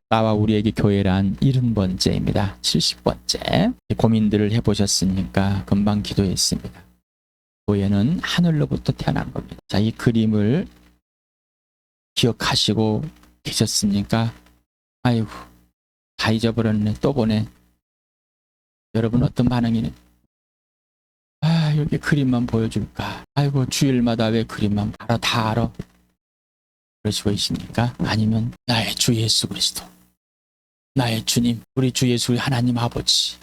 나와 우리에게 교회란 70번째입니다. 70번째. 고민들을 해보셨으니까 금방 기도했습니다. 교회는 하늘로부터 태어난 겁니다. 자, 이 그림을 기억하시고 계셨습니까? 아이고, 다 잊어버렸네. 또 보네. 여러분 어떤 반응이네? 아, 여기 그림만 보여줄까? 아이고, 주일마다 왜 그림만 알아? 다 알아? 그러시고 계십니까? 아니면 나의 주 예수 그리스도, 나의 주님, 우리 주 예수 하나님 아버지,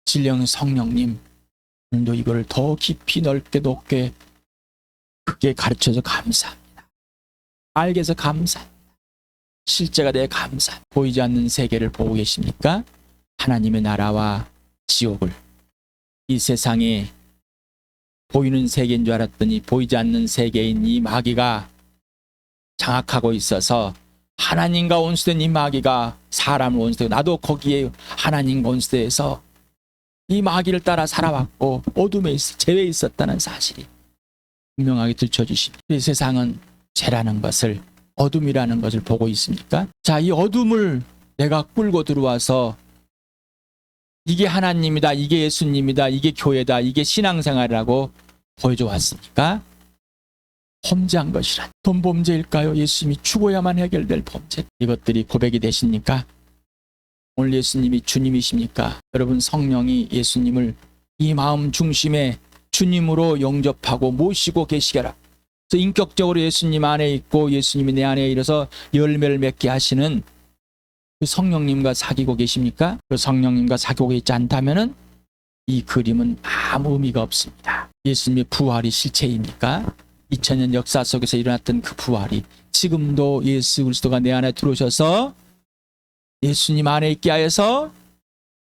진령 성령님, 오늘도 이걸 더 깊이 넓게 높게 크게 가르쳐서 감사합니다. 알게 해서 감사합니다. 실제가 내 감사. 보이지 않는 세계를 보고 계십니까? 하나님의 나라와 지옥을, 이 세상에 보이는 세계인 줄 알았더니 보이지 않는 세계인 이 마귀가 장악하고 있어서 하나님과 원수된 이 마귀가 사람을 원수되고, 나도 거기에 하나님과 원수돼서 이 마귀를 따라 살아왔고 어둠에 죄에 있었다는 사실이 분명하게 들춰주십니다. 이 세상은 죄라는 것을, 어둠이라는 것을 보고 있습니까? 자, 이 어둠을 내가 끌고 들어와서 이게 하나님이다, 이게 예수님이다, 이게 교회다, 이게 신앙생활이라고 보여줘 왔으니까 범죄한 것이란. 돈 범죄일까요? 예수님이 죽어야만 해결될 범죄. 이것들이 고백이 되십니까? 오늘 예수님이 주님이십니까? 여러분, 성령이 예수님을 이 마음 중심에 주님으로 영접하고 모시고 계시게라. 그래서 인격적으로 예수님 안에 있고 예수님이 내 안에 이르러서 열매를 맺게 하시는 그 성령님과 사귀고 계십니까? 그 성령님과 사귀고 있지 않다면은 이 그림은 아무 의미가 없습니다. 예수님의 부활이 실체입니까? 2000년 역사 속에서 일어났던 그 부활이 지금도 예수 그리스도가 내 안에 들어오셔서 예수님 안에 있게 하여서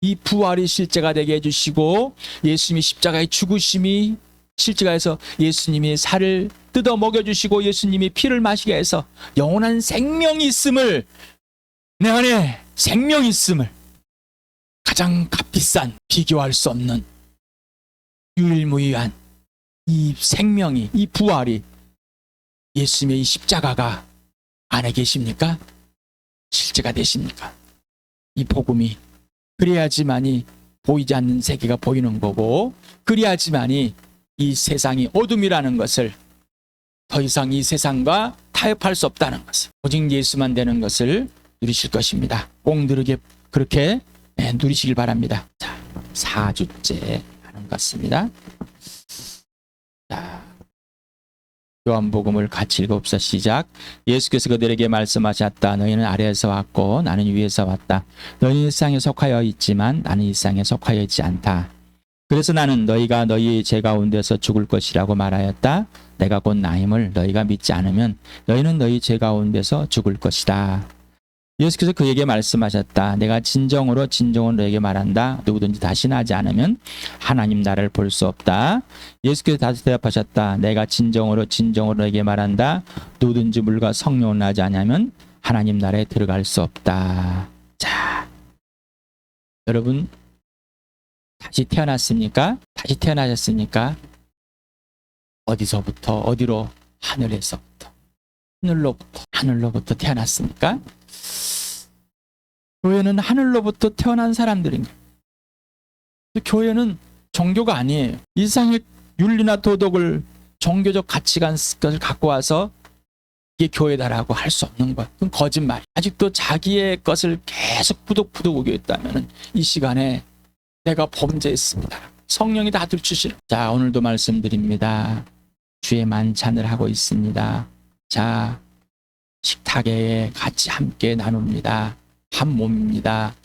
이 부활이 실제가 되게 해주시고, 예수님이 십자가의 죽으심이 실제가 해서 예수님이 살을 뜯어 먹여주시고 예수님이 피를 마시게 해서 영원한 생명이 있음을, 내 안에 생명이 있음을, 가장 값비싼, 비교할 수 없는 유일무이한 이 생명이, 이 부활이, 예수님의 이 십자가가 안에 계십니까? 실제가 되십니까? 이 복음이 그래야지만이 보이지 않는 세계가 보이는 거고, 그래야지만이 이 세상이 어둠이라는 것을, 더 이상 이 세상과 타협할 수 없다는 것을, 오직 예수만 되는 것을 누리실 것입니다. 꼭 누르게 그렇게 누리시길 바랍니다. 자, 4주째 하는 것 같습니다. 자, 요한복음을 같이 읽어봅시다. 시작. 예수께서 그들에게 말씀하셨다. 너희는 아래에서 왔고 나는 위에서 왔다. 너희는 이 세상에 속하여 있지만 나는 이 세상에 속하여 있지 않다. 그래서 나는 너희가 너희 죄 가운데서 죽을 것이라고 말하였다. 내가 곧 나임을 너희가 믿지 않으면 너희는 너희 죄 가운데서 죽을 것이다. 예수께서 그에게 말씀하셨다. 내가 진정으로 너에게 말한다. 누구든지 다시나지 않으면 하나님 나라를 볼 수 없다. 예수께서 다시 대답하셨다. 내가 진정으로 너에게 말한다. 누구든지 물과 성령을 나지 않으면 하나님 나라에 들어갈 수 없다. 자, 여러분 다시 태어났습니까? 다시 태어나셨습니까? 어디서부터? 어디로? 하늘에서부터. 하늘로부터 태어났습니까? 교회는 하늘로부터 태어난 사람들입니다. 교회는 종교가 아니에요. 일상의 윤리나 도덕을, 종교적 가치관 것을 갖고 와서 이게 교회다라고 할 수 없는 것. 그건 거짓말. 아직도 자기의 것을 계속 부득부득 오고 있다면 이 시간에 내가 범죄했습니다. 성령이 다 들추시는. 자, 오늘도 말씀드립니다. 주의 만찬을 하고 있습니다. 자, 식탁에 같이 함께 나눕니다. 한 몸입니다.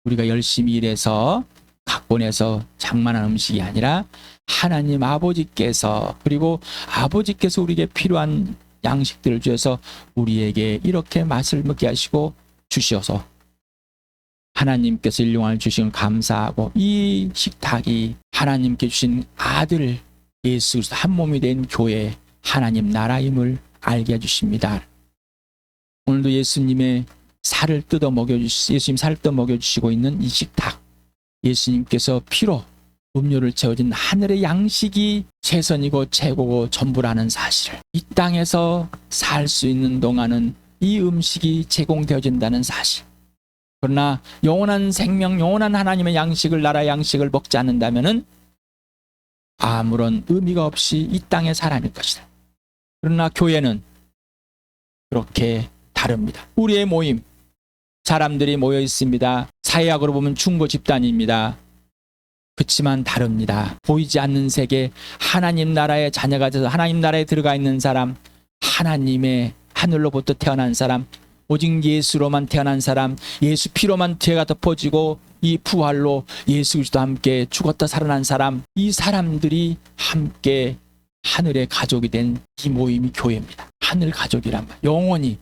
우리가 열심히 일해서 갖고 내서 장만한 음식이 아니라 하나님 아버지께서, 그리고 아버지께서 우리에게 필요한 양식들을 주셔서 우리에게 이렇게 맛을 먹게 하시고 주셔서 하나님께서 일용할 주신 감사하고, 이 식탁이 하나님께 주신 아들 예수 그리스도 한 몸이 된 교회, 하나님 나라임을 알게 해주십니다. 오늘도 예수님의 살을 뜯어 먹여주시, 예수님 살을 뜯어 먹여주시고 있는 이 식탁, 예수님께서 피로 음료를 채워진 하늘의 양식이 최선이고 최고고 전부라는 사실을 이 땅에서 살 수 있는 동안은 이 음식이 제공되어진다는 사실. 그러나 영원한 생명, 영원한 하나님의 양식을, 나라의 양식을 먹지 않는다면은 아무런 의미가 없이 이 땅의 사람일 것이다. 그러나 교회는 그렇게 다릅니다. 우리의 모임, 사람들이 모여 있습니다. 사회학으로 보면 중고 집단입니다. 그렇지만 다릅니다. 보이지 않는 세계, 하나님 나라의 자녀가 돼서 하나님 나라에 들어가 있는 사람, 하나님의 하늘로부터 태어난 사람, 오직 예수로만 태어난 사람, 예수 피로만 죄가 덮어지고 이 부활로 예수 그리스도와 함께 죽었다 살아난 사람, 이 사람들이 함께 하늘의 가족이 된 이 모임이 교회입니다. 하늘 가족이란 말, 영원히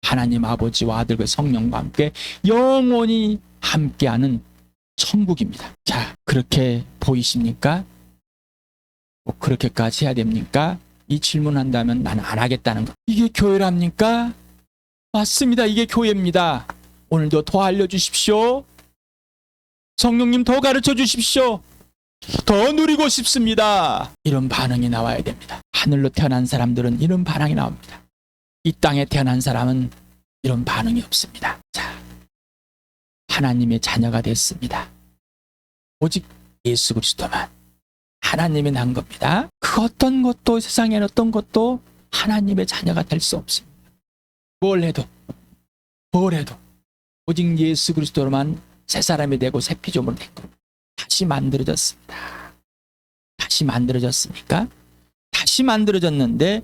하나님 아버지와 아들과 성령과 함께 영원히 함께하는 천국입니다. 자, 그렇게 보이십니까? 뭐 그렇게까지 해야 됩니까? 이 질문한다면 나는 안 하겠다는 거. 이게 교회랍니까? 맞습니다. 이게 교회입니다. 오늘도 더 알려주십시오. 성령님 더 가르쳐 주십시오. 더 누리고 싶습니다. 이런 반응이 나와야 됩니다. 하늘로 태어난 사람들은 이런 반응이 나옵니다. 이 땅에 태어난 사람은 이런 반응이 없습니다. 자, 하나님의 자녀가 됐습니다. 오직 예수 그리스도만 하나님이 난 겁니다. 그 어떤 것도, 세상에 어떤 것도 하나님의 자녀가 될 수 없습니다. 뭘 해도 오직 예수 그리스도로만 새 사람이 되고 새 피조물이 된 겁니다. 다시 만들어졌습니다. 다시 만들어졌습니까? 다시 만들어졌는데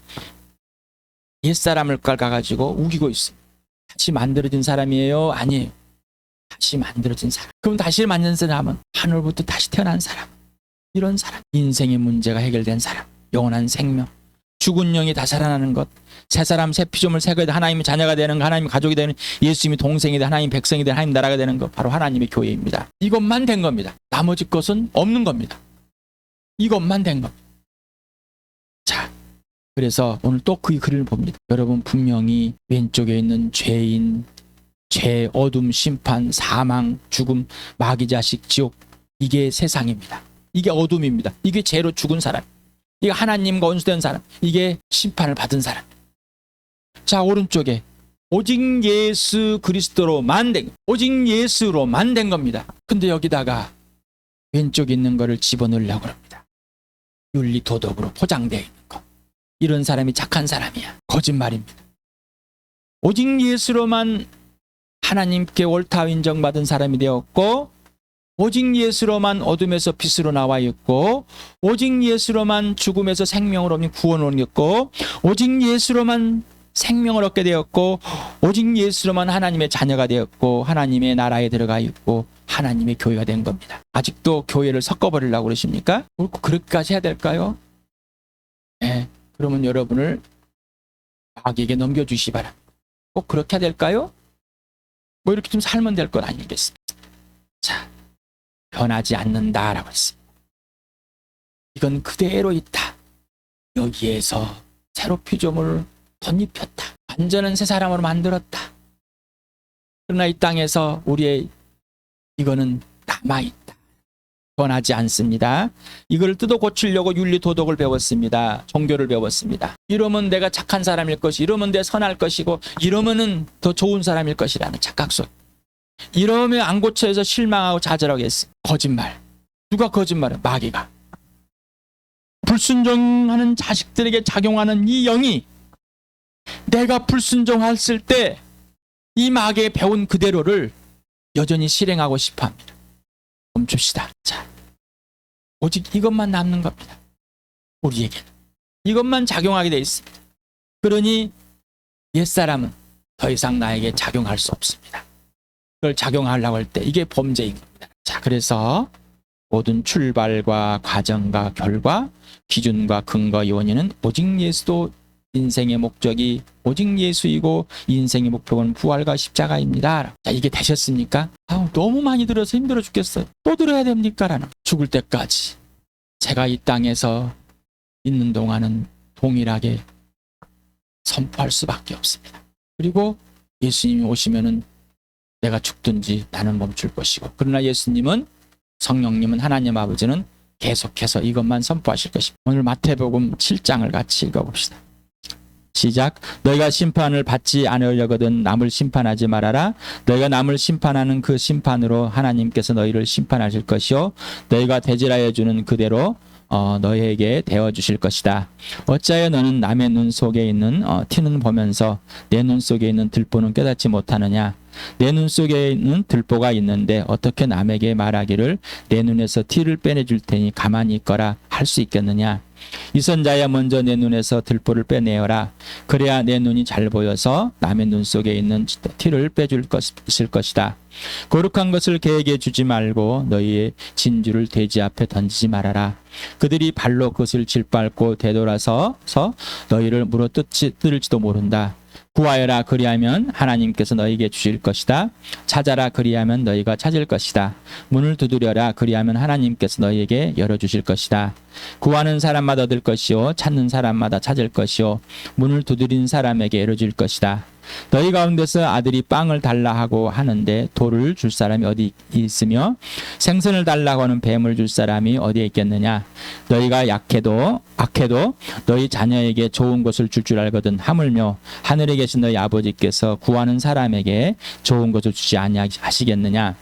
옛사람을 가가지고 우기고 있습니다. 다시 만들어진 사람이에요? 아니에요. 다시 만들어진 사람. 그럼 다시 만든 사람은 하늘부터 다시 태어난 사람. 이런 사람. 인생의 문제가 해결된 사람. 영원한 생명. 죽은 영이 다 살아나는 것. 새 사람, 새 피조물, 새 거에 하나님의 자녀가 되는 것, 하나님의 가족이 되는, 예수님이 동생이 되는, 하나님 백성이 되는, 하나님 나라가 되는 것. 바로 하나님의 교회입니다. 이것만 된 겁니다. 나머지 것은 없는 겁니다. 이것만 된 겁니다. 자, 그래서 오늘 또 그 글을 봅니다. 여러분 분명히 왼쪽에 있는 죄인, 죄, 어둠, 심판, 사망, 죽음, 마귀 자식, 지옥, 이게 세상입니다. 이게 어둠입니다. 이게 죄로 죽은 사람. 이게 하나님과 원수된 사람. 이게 심판을 받은 사람. 자, 오른쪽에 오직 예수 그리스도로만 된, 오직 예수로만 된 겁니다. 근데 여기다가 왼쪽에 있는 거를 집어넣으려고 합니다. 윤리 도덕으로 포장되어 있는 거. 이런 사람이 착한 사람이야. 거짓말입니다. 오직 예수로만 하나님께 옳다 인정받은 사람이 되었고, 오직 예수로만 어둠에서 빛으로 나와 있고, 오직 예수로만 죽음에서 생명을 얻는 구원을 얻고, 오직 예수로만 생명을 얻게 되었고, 오직 예수로만 하나님의 자녀가 되었고, 하나님의 나라에 들어가 있고, 하나님의 교회가 된 겁니다. 아직도 교회를 섞어버리려고 그러십니까? 그렇게까지 해야 될까요? 네, 그러면 여러분을 마귀에게 넘겨주시 바랍니다. 꼭 그렇게 해야 될까요? 뭐 이렇게 좀 살면 될 건 아니겠습니까? 자, 변하지 않는다라고 했습니다. 이건 그대로 있다. 여기에서 새로 피조물을 덧입혔다. 완전한 새 사람으로 만들었다. 그러나 이 땅에서 우리의 이거는 남아있다. 변하지 않습니다. 이걸 뜯어 고치려고 윤리 도덕을 배웠습니다. 종교를 배웠습니다. 이러면 내가 착한 사람일 것이, 이러면 내가 선할 것이고, 이러면은 더 좋은 사람일 것이라는 착각 속. 이러면 안 고쳐서 실망하고 좌절하겠어. 거짓말. 누가 거짓말해? 마귀가. 불순종하는 자식들에게 작용하는 이 영이 내가 불순종했을 때 이 마귀의 배운 그대로를 여전히 실행하고 싶어 합니다. 멈춥시다. 자, 오직 이것만 남는 겁니다. 우리에게는. 이것만 작용하게 돼 있습니다. 그러니 옛사람은 더 이상 나에게 작용할 수 없습니다. 그걸 작용하려고 할 때 이게 범죄인 겁니다. 자, 그래서 모든 출발과 과정과 결과, 기준과 근거, 원인은 오직 예수도 인생의 목적이 오직 예수이고 인생의 목표는 부활과 십자가입니다. 자, 이게 되셨습니까? 너무 많이 들어서 힘들어 죽겠어요. 또 들어야 됩니까? 라는. 죽을 때까지 제가 이 땅에서 있는 동안은 동일하게 선포할 수밖에 없습니다. 그리고 예수님이 오시면은 내가 죽든지 나는 멈출 것이고, 그러나 예수님은, 성령님은, 하나님 아버지는 계속해서 이것만 선포하실 것입니다. 오늘 마태복음 7장을 같이 읽어봅시다. 시작. 너희가 심판을 받지 않으려거든 남을 심판하지 말아라. 너희가 남을 심판하는 그 심판으로 하나님께서 너희를 심판하실 것이요 너희가 대질하여 주는 그대로 너희에게 대어 주실 것이다. 어찌하여 너는 남의 눈 속에 있는 티는 보면서 내 눈 속에 있는 들보는 깨닫지 못하느냐. 내 눈 속에 있는 들보가 있는데 어떻게 남에게 말하기를 내 눈에서 티를 빼내줄 테니 가만히 있거라 할 수 있겠느냐. 이 선자야 먼저 내 눈에서 들보를 빼내어라. 그래야 내 눈이 잘 보여서 남의 눈 속에 있는 티를 빼줄 것이다. 거룩한 것을 개에게 주지 말고 너희의 진주를 돼지 앞에 던지지 말아라. 그들이 발로 그것을 짓밟고 되돌아서 너희를 물어뜯을지도 모른다. 구하여라 그리하면 하나님께서 너희에게 주실 것이다. 찾아라 그리하면 너희가 찾을 것이다. 문을 두드려라 그리하면 하나님께서 너희에게 열어주실 것이다. 구하는 사람마다 얻을 것이요 찾는 사람마다 찾을 것이요 문을 두드린 사람에게 열어줄 것이다. 너희 가운데서 아들이 빵을 달라 하고 하는데 돌을 줄 사람이 어디 있으며 생선을 달라고 하는 뱀을 줄 사람이 어디에 있겠느냐. 너희가 악해도 너희 자녀에게 좋은 것을 줄 알거든 하물며 하늘에 계신 너희 아버지께서 구하는 사람에게 좋은 것을 주지 아니하시겠느냐.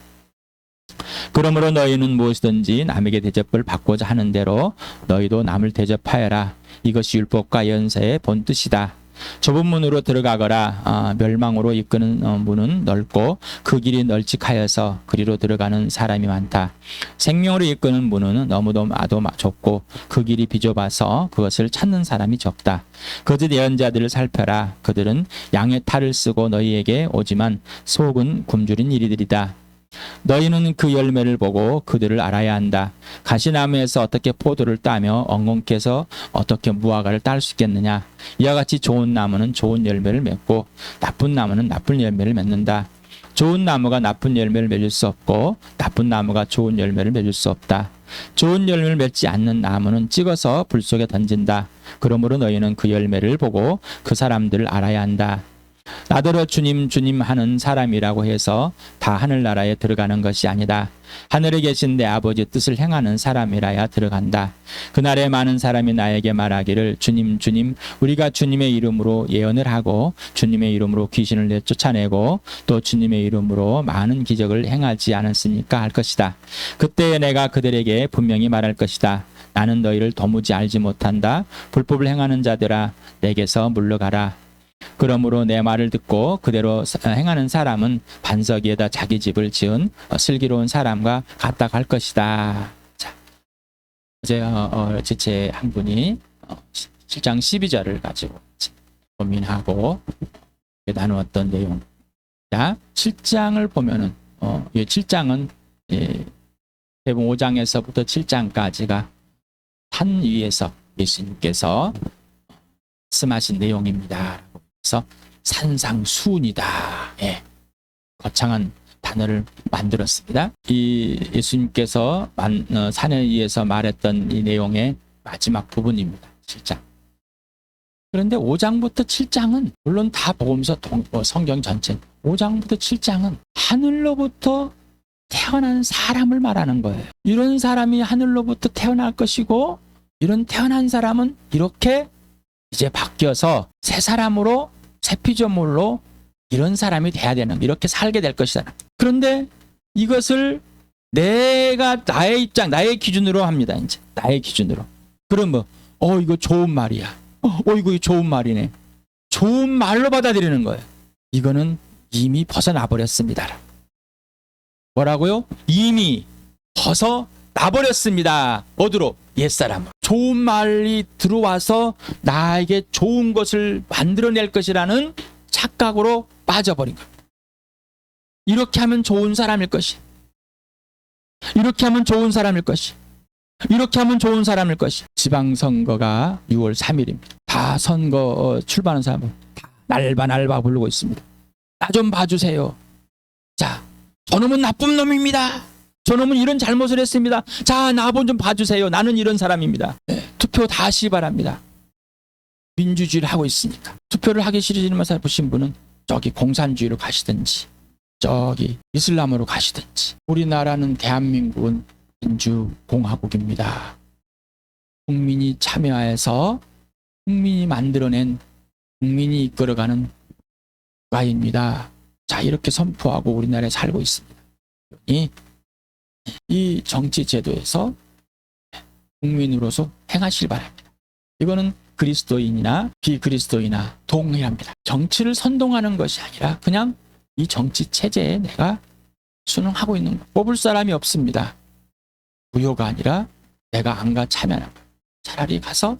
그러므로 너희는 무엇이든지 남에게 대접을 받고자 하는 대로 너희도 남을 대접하여라. 이것이 율법과 연서의 본뜻이다. 좁은 문으로 들어가거라. 멸망으로 이끄는 문은 넓고 그 길이 널찍하여서 그리로 들어가는 사람이 많다. 생명으로 이끄는 문은 너무도 좁고 그 길이 비좁아서 그것을 찾는 사람이 적다. 거짓 예언자들을 살펴라. 그들은 양의 탈을 쓰고 너희에게 오지만 속은 굶주린 이리들이다. 너희는 그 열매를 보고 그들을 알아야 한다. 가시나무에서 어떻게 포도를 따며 엉겅퀴에서 어떻게 무화과를 딸 수 있겠느냐. 이와 같이 좋은 나무는 좋은 열매를 맺고 나쁜 나무는 나쁜 열매를 맺는다. 좋은 나무가 나쁜 열매를 맺을 수 없고 나쁜 나무가 좋은 열매를 맺을 수 없다. 좋은 열매를 맺지 않는 나무는 찍어서 불 속에 던진다. 그러므로 너희는 그 열매를 보고 그 사람들을 알아야 한다. 나더러 주님 주님 하는 사람이라고 해서 다 하늘나라에 들어가는 것이 아니다. 하늘에 계신 내 아버지 뜻을 행하는 사람이라야 들어간다. 그날에 많은 사람이 나에게 말하기를 주님 주님 우리가 주님의 이름으로 예언을 하고 주님의 이름으로 귀신을 내쫓아내고 또 주님의 이름으로 많은 기적을 행하지 않았습니까 할 것이다. 그때에 내가 그들에게 분명히 말할 것이다. 나는 너희를 도무지 알지 못한다. 불법을 행하는 자들아 내게서 물러가라. 그러므로 내 말을 듣고 그대로 행하는 사람은 반석 위에다 자기 집을 지은 슬기로운 사람과 같다 할 것이다. 자, 어제 지체 한 분이 7장 12절을 가지고 고민하고 나누었던 내용. 자, 7장을 보면은 7장은 대부분 5장에서부터 7장까지가 산 위에서 예수님께서 말씀하신 내용입니다. 그래서 산상수훈이다. 예. 거창한 단어를 만들었습니다. 이 예수님께서 산에 의해서 말했던 이 내용의 마지막 부분입니다. 7장. 그런데 5장부터 7장은 물론 다 복음서 성경 전체 5장부터 7장은 하늘로부터 태어난 사람을 말하는 거예요. 이런 사람이 하늘로부터 태어날 것이고 이런 태어난 사람은 이렇게 이제 바뀌어서 새 사람으로 새 피조물로 이런 사람이 돼야 되는 이렇게 살게 될 것이잖아. 그런데 이것을 내가 나의 입장 나의 기준으로 합니다. 이제 나의 기준으로. 그러면 이거 좋은 말이야. 이거 좋은 말이네. 좋은 말로 받아들이는 거예요. 이거는 이미 벗어나 버렸습니다. 뭐라고요? 이미 벗어나버렸습니다. 어디로? 옛사람. 좋은 말이 들어와서 나에게 좋은 것을 만들어낼 것이라는 착각으로 빠져버린 겁니다. 이렇게 하면 좋은 사람일 것이. 이렇게 하면 좋은 사람일 것이. 이렇게 하면 좋은 사람일 것이. 지방선거가 6월 3일입니다. 다 선거 출마하는 사람은 다 날바 부르고 있습니다. 나 좀 봐주세요. 자, 저놈은 나쁜 놈입니다. 저놈은 이런 잘못을 했습니다. 자, 나 좀 봐주세요. 나는 이런 사람입니다. 투표 다시 바랍니다. 민주주의를 하고 있으니까. 투표를 하기 싫으시는 보신 분은 저기 공산주의로 가시든지 저기 이슬람으로 가시든지. 우리나라는 대한민국은 민주공화국입니다. 국민이 참여해서 국민이 만들어낸 국민이 이끌어가는 국가입니다. 자, 이렇게 선포하고 우리나라에 살고 있습니다. 이 정치 제도에서 국민으로서 행하실 바랍니다. 이거는 그리스도인이나 비그리스도인이나 동일합니다. 정치를 선동하는 것이 아니라 그냥 이 정치 체제에 내가 순응하고 있는 거. 뽑을 사람이 없습니다. 무효가 아니라 내가 안 가 참여하는 거. 차라리 가서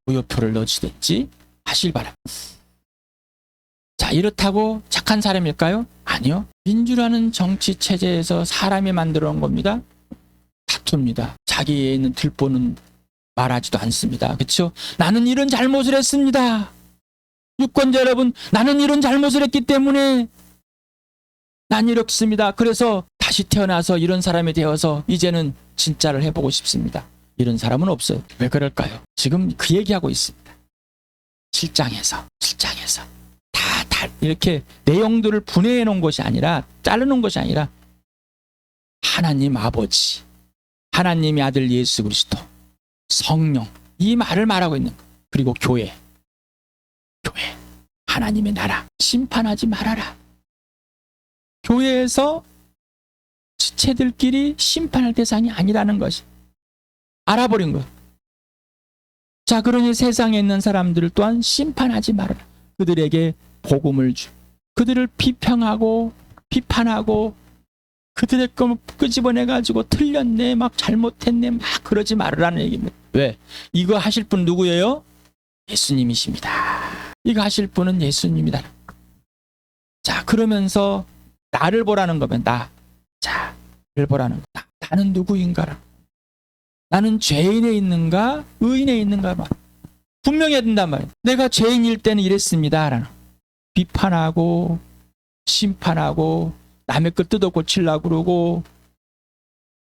무효표를 넣어주든지 하실 바랍니다. 자, 이렇다고 착한 사람일까요? 아니요. 민주라는 정치 체제에서 사람이 만들어 온 겁니다. 다툽니다. 자기에 있는 들보는 말하지도 않습니다. 그렇죠? 나는 이런 잘못을 했습니다. 유권자 여러분, 나는 이런 잘못을 했기 때문에 난 이렇습니다. 그래서 다시 태어나서 이런 사람이 되어서 이제는 진짜를 해보고 싶습니다. 이런 사람은 없어요. 왜 그럴까요? 지금 그 얘기하고 있습니다. 7장에서 다 이렇게 내용들을 분해해 놓은 것이 아니라 자르 놓은 것이 아니라 하나님 아버지, 하나님의 아들 예수 그리스도, 성령, 이 말을 말하고 있는 거예요. 그리고 교회, 하나님의 나라, 심판하지 말아라. 교회에서 지체들끼리 심판할 대상이 아니라는 것이 알아버린 거예요. 자, 그러니 세상에 있는 사람들 또한 심판하지 말아라. 그들에게 복음을 주. 그들을 비평하고 비판하고 그들의 걸 끄집어내가지고 틀렸네, 막 잘못했네, 막 그러지 말으라는 얘기입니다. 왜? 이거 하실 분 누구예요? 예수님이십니다. 이거 하실 분은 예수님이다. 자, 그러면서 나를 보라는 거면 자, 나를 보라는 거. 나는 누구인가라. 나는 죄인에 있는가 의인에 있는가 말. 분명히 해야 된단 말이에요. 내가 죄인일 때는 이랬습니다 라는. 비판하고 심판하고 남의 걸 뜯어 고치려고 그러고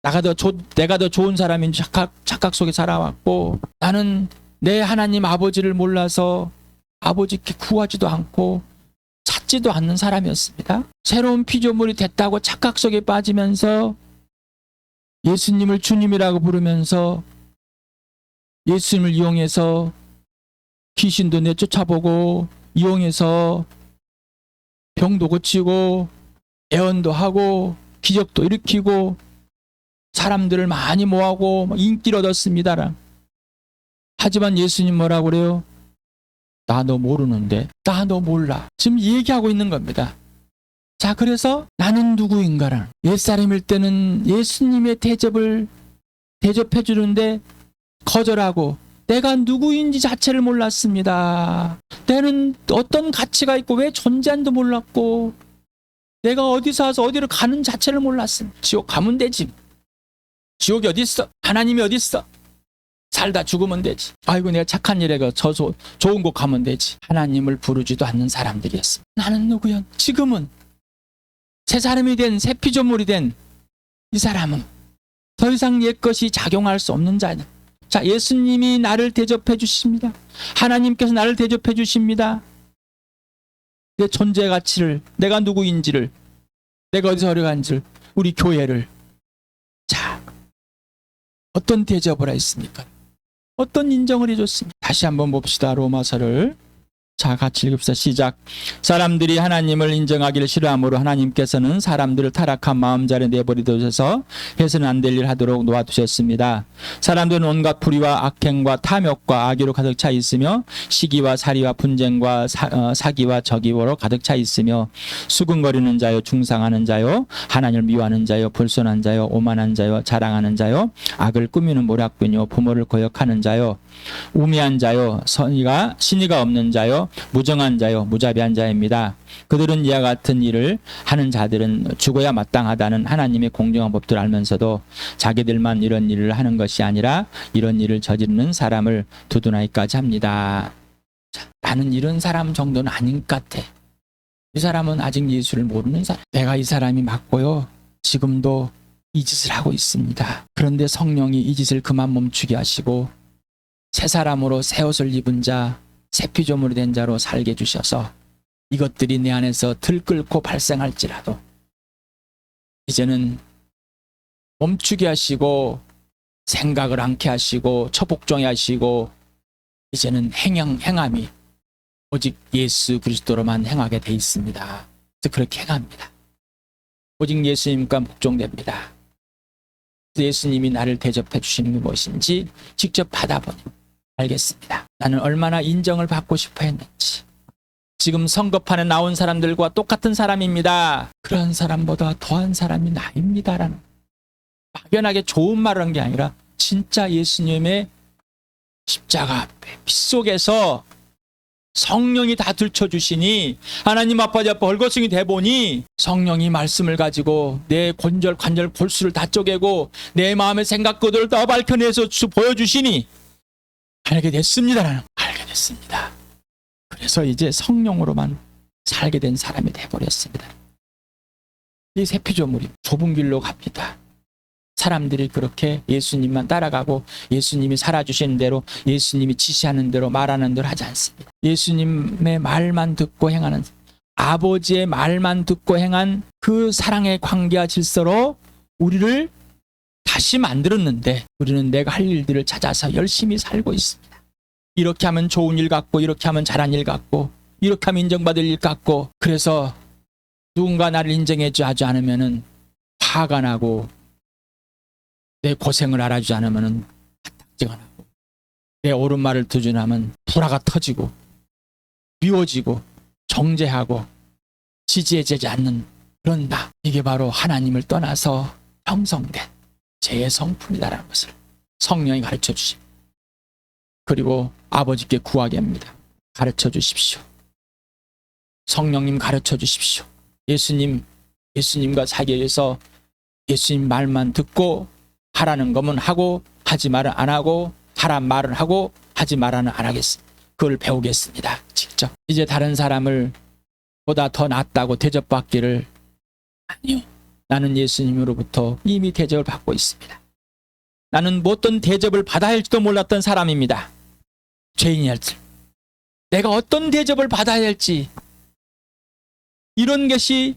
내가 더 좋은 사람인 착각 속에 살아왔고 나는 내 하나님 아버지를 몰라서 아버지께 구하지도 않고 찾지도 않는 사람이었습니다. 새로운 피조물이 됐다고 착각 속에 빠지면서 예수님을 주님이라고 부르면서 예수님을 이용해서 귀신도 내쫓아보고 이용해서 병도 고치고 애언도 하고 기적도 일으키고 사람들을 많이 모아고 인기를 얻었습니다. 하지만 예수님 뭐라고 그래요? 나 너 모르는데, 나 너 몰라. 지금 얘기하고 있는 겁니다. 자, 그래서 나는 누구인가를 옛사람일 때는 예수님의 대접해 주는데 거절하고 내가 누구인지 자체를 몰랐습니다. 내는 어떤 가치가 있고 왜 존재한지도 몰랐고 내가 어디서 와서 어디로 가는 자체를 몰랐습니다. 지옥 가면 되지. 지옥이 어디 있어? 하나님이 어디 있어? 살다 죽으면 되지. 아이고 내가 착한 일에 좋은 곳 가면 되지. 하나님을 부르지도 않는 사람들이었어. 나는 누구야? 지금은 새 사람이 된 새 피조물이 된 이 사람은 더 이상 옛것이 작용할 수 없는 자냐. 자, 예수님이 나를 대접해 주십니다. 하나님께서 나를 대접해 주십니다. 내 존재 가치를, 내가 누구인지를, 내가 어디서 어려간지를, 우리 교회를. 자, 어떤 대접을 했습니까? 어떤 인정을 해줬습니까? 다시 한번 봅시다. 로마서를. 자, 같이 읽읍시다. 시작. 사람들이 하나님을 인정하기를 싫어하므로 하나님께서는 사람들을 타락한 마음자리에 내버리셔서 해서는 안 될 일 하도록 놓아두셨습니다. 사람들은 온갖 불의와 악행과 탐욕과 악의로 가득 차 있으며 시기와 살이와 분쟁과 사기와 적의로 가득 차 있으며 수근거리는 자요, 중상하는 자요, 하나님을 미워하는 자요, 불손한 자요, 오만한 자요, 자랑하는 자요, 악을 꾸미는 모략꾼요, 부모를 거역하는 자요, 우매한 자요, 신의가 없는 자요, 무정한 자요, 무자비한 자입니다. 그들은 이와 같은 일을 하는 자들은 죽어야 마땅하다는 하나님의 공정한 법들을 알면서도 자기들만 이런 일을 하는 것이 아니라 이런 일을 저지르는 사람을 두둔하기까지 합니다. 자, 나는 이런 사람 정도는 아닌 것 같아. 이 사람은 아직 예수를 모르는 사람. 내가 이 사람이 맞고요. 지금도 이 짓을 하고 있습니다. 그런데 성령이 이 짓을 그만 멈추게 하시고 새 사람으로 새 옷을 입은 자, 새 피조물이 된 자로 살게 해주셔서 이것들이 내 안에서 들끓고 발생할지라도 이제는 멈추게 하시고 생각을 않게 하시고 처복종해 하시고 이제는 행함이 오직 예수 그리스도로만 행하게 돼 있습니다. 그래서 그렇게 행합니다. 오직 예수님과 묵종됩니다. 예수님이 나를 대접해 주시는 게 무엇인지 직접 받아보니 알겠습니다. 나는 얼마나 인정을 받고 싶어 했는지. 지금 선거판에 나온 사람들과 똑같은 사람입니다. 그런 사람보다 더한 사람이 나입니다라는 막연하게 좋은 말을 한 게 아니라 진짜 예수님의 십자가 앞에 피 속에서 성령이 다 들춰주시니 하나님 아버지 앞에 헐거숭이 돼보니 성령이 말씀을 가지고 내 관절 골수를 다 쪼개고 내 마음의 생각들을 다 밝혀내서 보여주시니 알게 됐습니다. 알게 됐습니다. 그래서 이제 성령으로만 살게 된 사람이 돼버렸습니다. 이 새 피조물이 좁은 길로 갑니다. 사람들이 그렇게 예수님만 따라가고 예수님이 살아주시는 대로 예수님이 지시하는 대로 말하는 대로 하지 않습니다. 예수님의 말만 듣고 행하는, 아버지의 말만 듣고 행한 그 사랑의 관계와 질서로 우리를 다시 만들었는데 우리는 내가 할 일들을 찾아서 열심히 살고 있습니다. 이렇게 하면 좋은 일 같고 이렇게 하면 잘한 일 같고 이렇게 하면 인정받을 일 같고, 그래서 누군가 나를 인정해 주지 않으면 화가 나고 내 고생을 알아주지 않으면 탁탁지가 나고 내 옳은 말을 듣지 않으면 불화가 터지고 미워지고 정죄하고 지지해지지 않는 그런 나, 이게 바로 하나님을 떠나서 형성된 죄의 성품이다라는 것을 성령이 가르쳐 주십니다. 그리고 아버지께 구하게 합니다. 가르쳐 주십시오. 성령님 가르쳐 주십시오. 예수님과 살기 위해서 예수님 말만 듣고 하라는 거면 하고 하지 말은 안 하고 하란 말은 하고 하지 말아는 안 하겠습니다. 그걸 배우겠습니다. 직접. 이제 다른 사람을 보다 더 낫다고 대접받기를, 아니요. 나는 예수님으로부터 이미 대접을 받고 있습니다. 나는 어떤 대접을 받아야 할지도 몰랐던 사람입니다. 죄인이었지. 내가 어떤 대접을 받아야 할지, 이런 것이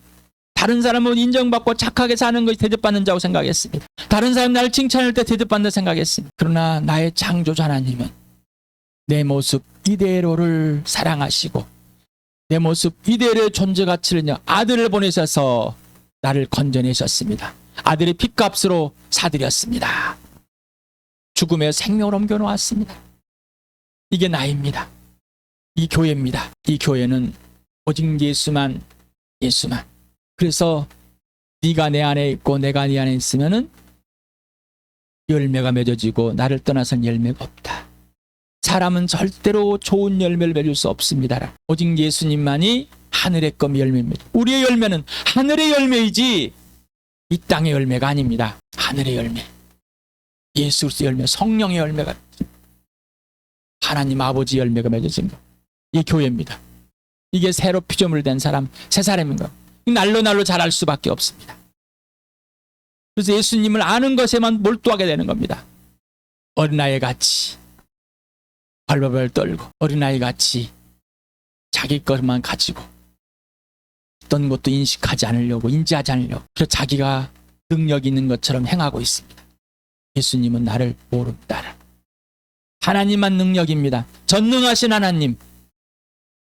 다른 사람은 인정받고 착하게 사는 것이 대접받는 자고 생각했습니다. 다른 사람 나를 칭찬할 때 대접받는다 생각했습니다. 그러나 나의 창조자 하나님은 내 모습 이대로를 사랑하시고 내 모습 이대로의 존재 가치를 아들을 보내셔서 나를 건져내셨습니다. 아들의 핏값으로 사드렸습니다. 죽음의 생명을 옮겨놓았습니다. 이게 나입니다. 이 교회입니다. 이 교회는 오직 예수만. 그래서 네가 내 안에 있고 내가 네 안에 있으면은 열매가 맺어지고 나를 떠나선 열매가 없다. 사람은 절대로 좋은 열매를 맺을 수 없습니다. 오직 예수님만이 하늘의 껌 열매입니다. 우리의 열매는 하늘의 열매이지 이 땅의 열매가 아닙니다. 하늘의 열매, 예수 그리스도의 열매, 성령의 열매가, 하나님 아버지 열매가 맺어진 것, 이 교회입니다. 이게 새로 피조물 된 사람, 새 사람인 것. 날로 자랄 수밖에 없습니다. 그래서 예수님을 아는 것에만 몰두하게 되는 겁니다. 어린아이 같이 벌벌 떨고 어린아이 같이 자기 것만 가지고 어떤 것도 인식하지 않으려고, 인지하지 않으려고, 그래서 자기가 능력 있는 것처럼 행하고 있습니다. 예수님은 나를 모른다. 하나님만 능력입니다. 전능하신 하나님.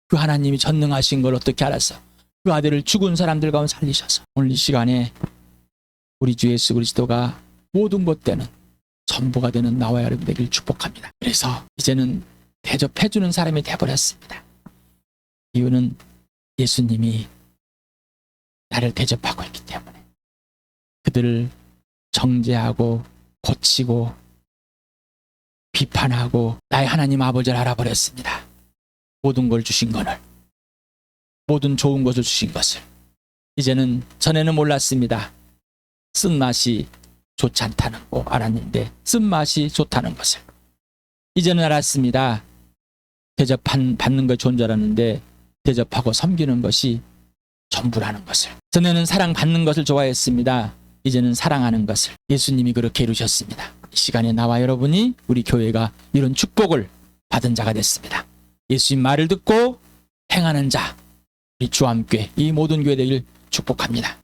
그 하나님이 전능하신 걸 어떻게 알았어? 그 아들을 죽은 사람들 가운데 살리셔서. 오늘 이 시간에 우리 주 예수 그리스도가 모든 것 되는 전부가 되는 나와 여러분 되길 축복합니다. 그래서 이제는 대접해주는 사람이 되어버렸습니다. 이유는 예수님이 나를 대접하고 있기 때문에. 그들을 정죄하고 고치고 비판하고 나의 하나님 아버지를 알아버렸습니다. 모든 걸 주신 것을, 모든 좋은 것을 주신 것을. 이제는, 전에는 몰랐습니다. 쓴맛이 좋지 않다는 거 알았는데 쓴맛이 좋다는 것을 이제는 알았습니다. 대접받는 것 좋은 줄 알았는데 대접하고 섬기는 것이 전부라는 것을. 전에는 사랑받는 것을 좋아했습니다. 이제는 사랑하는 것을. 예수님이 그렇게 이루셨습니다. 이 시간에 나와 여러분이, 우리 교회가 이런 축복을 받은 자가 됐습니다. 예수님 말을 듣고 행하는 자, 우리 주함교회, 이 모든 교회 되길 축복합니다.